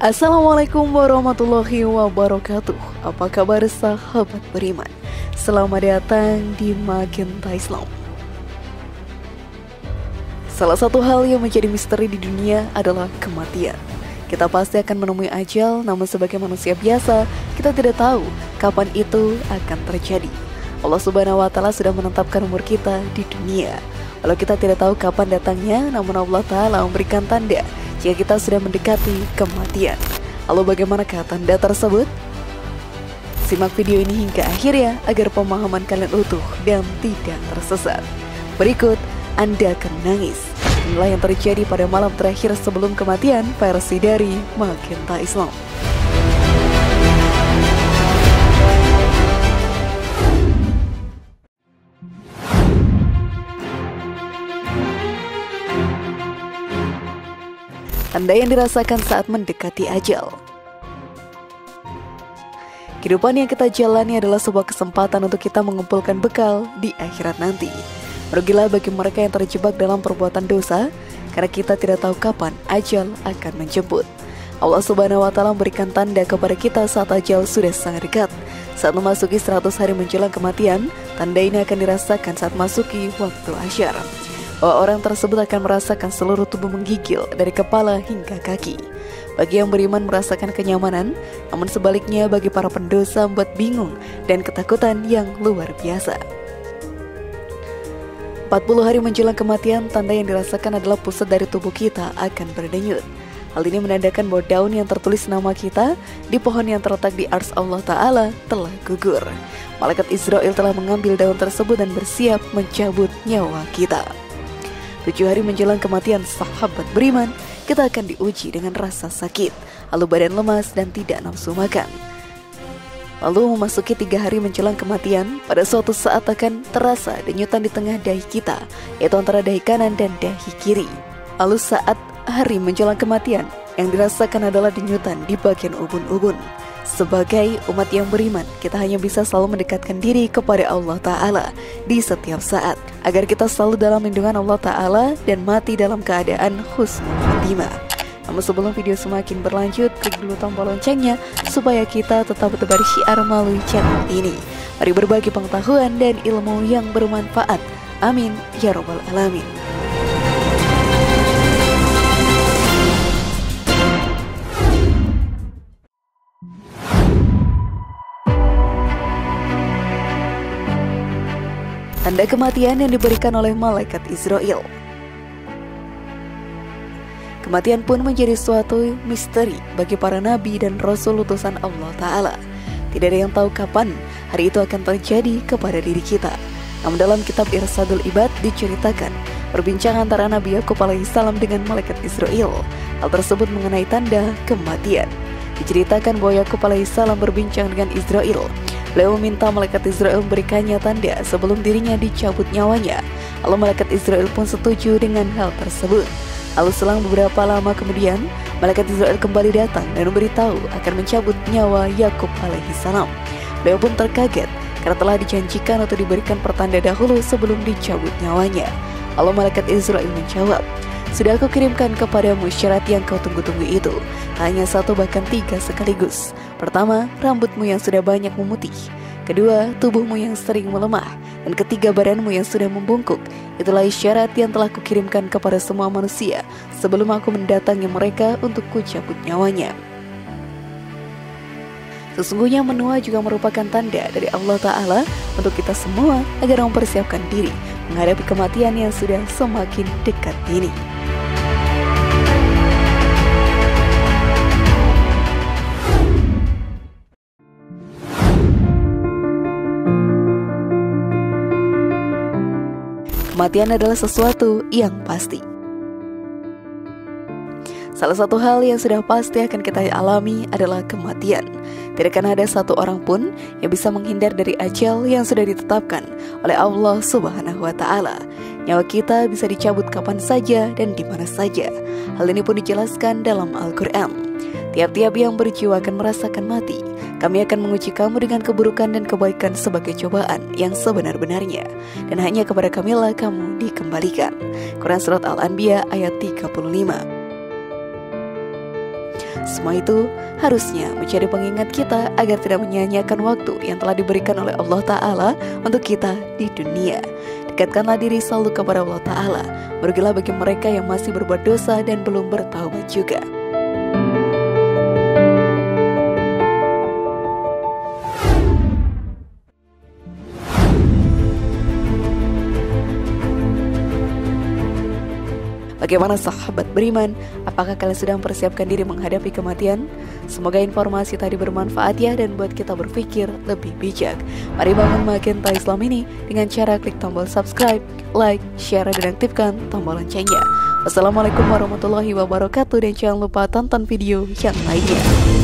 Assalamualaikum warahmatullahi wabarakatuh. Apa kabar sahabat beriman? Selamat datang di Magenta Islam. Salah satu hal yang menjadi misteri di dunia adalah kematian. Kita pasti akan menemui ajal, namun sebagai manusia biasa, kita tidak tahu kapan itu akan terjadi. Allah Subhanahu wa Ta'ala sudah menetapkan umur kita di dunia. Walau kita tidak tahu kapan datangnya, namun Allah Ta'ala memberikan tanda jika kita sudah mendekati kematian. Lalu bagaimanakah tanda tersebut? Simak video ini hingga akhir ya, agar pemahaman kalian utuh dan tidak tersesat. Berikut Anda akan menangis. Inilah yang terjadi pada malam terakhir sebelum kematian versi dari Magenta Islam. Tanda yang dirasakan saat mendekati ajal. Kehidupan yang kita jalani adalah sebuah kesempatan untuk kita mengumpulkan bekal di akhirat nanti. Merugilah bagi mereka yang terjebak dalam perbuatan dosa, karena kita tidak tahu kapan ajal akan menjemput. Allah Subhanahu wa Ta'ala memberikan tanda kepada kita saat ajal sudah sangat dekat. Saat memasuki 100 hari menjelang kematian, tanda ini akan dirasakan saat masuki waktu asyar. Bahwa orang tersebut akan merasakan seluruh tubuh menggigil dari kepala hingga kaki. Bagi yang beriman merasakan kenyamanan, namun sebaliknya bagi para pendosa membuat bingung dan ketakutan yang luar biasa. 40 hari menjelang kematian, tanda yang dirasakan adalah pusat dari tubuh kita akan berdenyut. Hal ini menandakan bahwa daun yang tertulis nama kita di pohon yang terletak di arsy Allah Ta'ala telah gugur. Malaikat Israel telah mengambil daun tersebut dan bersiap mencabut nyawa kita. 7 hari menjelang kematian sahabat beriman, kita akan diuji dengan rasa sakit, lalu badan lemas dan tidak nafsu makan. Lalu memasuki 3 hari menjelang kematian, pada suatu saat akan terasa denyutan di tengah dahi kita, yaitu antara dahi kanan dan dahi kiri. Lalu saat hari menjelang kematian, yang dirasakan adalah denyutan di bagian ubun-ubun. Sebagai umat yang beriman, kita hanya bisa selalu mendekatkan diri kepada Allah Ta'ala di setiap saat, agar kita selalu dalam lindungan Allah Ta'ala dan mati dalam keadaan husnul khotimah. Namun sebelum video semakin berlanjut, klik dulu tombol loncengnya supaya kita tetap bertebar syiar melalui channel ini. Mari berbagi pengetahuan dan ilmu yang bermanfaat. Amin ya robbal alamin. Tanda kematian yang diberikan oleh malaikat Israel. Kematian pun menjadi suatu misteri bagi para nabi dan rasul utusan Allah Ta'ala. Tidak ada yang tahu kapan hari itu akan terjadi kepada diri kita. Namun dalam kitab Irsadul Ibad diceritakan perbincangan antara Nabi Yakub alaihissalam dengan malaikat Israel. Hal tersebut mengenai tanda kematian. Diceritakan bahwa Yakub alaihissalam berbincang dengan Israel. Beliau meminta malaikat Israel memberikannya tanda sebelum dirinya dicabut nyawanya. Lalu malaikat Israel pun setuju dengan hal tersebut. Lalu selang beberapa lama kemudian, malaikat Israel kembali datang dan memberitahu akan mencabut nyawa Yakub alaihissalam. Beliau pun terkaget karena telah dijanjikan atau diberikan pertanda dahulu sebelum dicabut nyawanya. Lalu malaikat Israel menjawab, "Sudah aku kirimkan kepadamu syarat yang kau tunggu-tunggu itu. Hanya 1 bahkan 3 sekaligus. Pertama, rambutmu yang sudah banyak memutih. Kedua, tubuhmu yang sering melemah. Dan ketiga, badanmu yang sudah membungkuk. Itulah isyarat yang telah kukirimkan kepada semua manusia sebelum aku mendatangi mereka untuk kucabut nyawanya." Sesungguhnya menua juga merupakan tanda dari Allah Ta'ala untuk kita semua agar mempersiapkan diri menghadapi kematian yang sudah semakin dekat ini. Kematian adalah sesuatu yang pasti. Salah satu hal yang sudah pasti akan kita alami adalah kematian. Tidak akan ada satu orang pun yang bisa menghindar dari ajal yang sudah ditetapkan oleh Allah Subhanahu wa Ta'ala. Nyawa kita bisa dicabut kapan saja dan di mana saja. Hal ini pun dijelaskan dalam Al-Quran. Tiap-tiap yang berjiwa akan merasakan mati. Kami akan menguji kamu dengan keburukan dan kebaikan sebagai cobaan yang sebenar-benarnya. Dan hanya kepada kamilah kamu dikembalikan. Quran Surat Al-Anbiya ayat 35. Semua itu harusnya menjadi pengingat kita agar tidak menyia-nyiakan waktu yang telah diberikan oleh Allah Ta'ala untuk kita di dunia. Dekatkanlah diri selalu kepada Allah Ta'ala. Merugilah bagi mereka yang masih berbuat dosa dan belum bertaubat juga. Bagaimana sahabat beriman? Apakah kalian sudah mempersiapkan diri menghadapi kematian? Semoga informasi tadi bermanfaat ya dan buat kita berpikir lebih bijak. Mari bangun Magenta Islam ini dengan cara klik tombol subscribe, like, share, dan aktifkan tombol loncengnya. Wassalamualaikum warahmatullahi wabarakatuh dan jangan lupa tonton video yang lainnya.